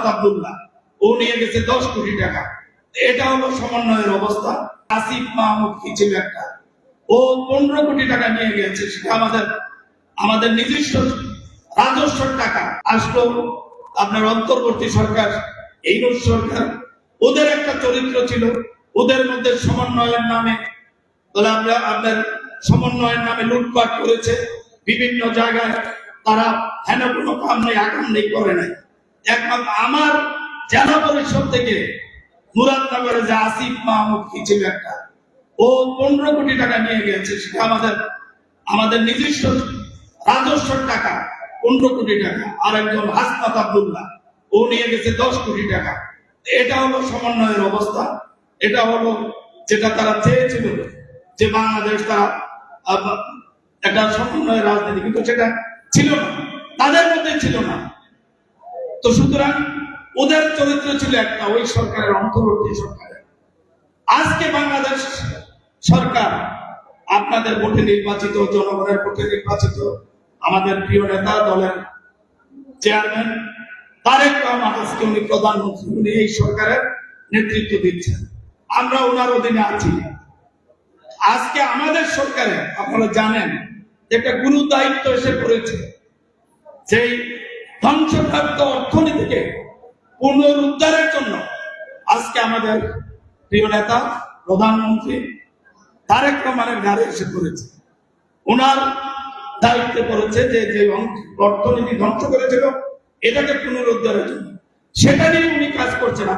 হাসনাত আব্দুল্লাহ, ও নিয়ে গেছে 10 কোটি টাকা। এটা হলো সমন্বয়ের অবস্থা। আসিফ মাহমুদ কি ছিল একটা, ও 15 কোটি টাকা নিয়ে গেছে, সেটা আমাদের নিজস্ব রাজস্ব টাকা আসলো। আপনার অন্তর্বর্তী সরকার, এই সরকার, ওদের একটা চরিত্র ছিল, ওদের মধ্যে সমন্বয়ের নামে আপনার সমন্বয়ের নামে লুটপাট করেছে বিভিন্ন জায়গায়। তারা হেন কোনো কাম নেই, আকাম নেই, করে নাই। একমাত্র আমার জেলা পরিষদ থেকে মুরাদনগরে যে আসিফ মাহমুদ কি ছিল একটা, ও 15 কোটি টাকা নিয়ে গেছে, সেটা আমাদের নিজস্ব রাজস্ব টাকা 15 কোটি টাকা। আর একজন হাসনাত আব্দুল্লাহ, ও নিয়ে গেছে 10 কোটি টাকা। এটা হলো সমন্বয়ের অবস্থা। এটা হলো যেটা তারা চেয়েছিল, যে বাংলাদেশ তারা একটা সমন্বয়ের রাজনীতি, কিন্তু সেটা ছিল না, তাদের মধ্যে ছিল না। তো সুতরাং ওদের চরিত্র ছিল একটা, ওই সরকারের অন্তর্বর্তী সরকারের। আজকে বাংলাদেশ সরকার আপনাদের ভোটে নির্বাচিত, জনগণের ভোটে নির্বাচিত আমাদের প্রিয় নেতা, দলের চেয়ারম্যান তারেক রহমান, আজকে উনি প্রধানমন্ত্রী, উনি এই সরকারের নেতৃত্ব দিচ্ছেন। আমরা ওনার অধীনে আছি। আজকে আমাদের সরকারে আপনারা জানেন একটা গুরু দায়িত্ব এসে পড়েছে, সেই ধ্বংসপ্রাপ্ত অর্থনীতিকে পুনরুদ্ধারের জন্য আজকে আমাদের প্রিয় নেতা প্রধানমন্ত্রী তারেক রহমানের ঘাড়ে এসে পড়েছে। ওনার দায়িত্বে পড়েছে যে অর্থনীতি ধ্বংস করেছিল, এটাকে পুনরুদ্ধারের জন্য, সেটা নিয়ে উনি কাজ করছেন।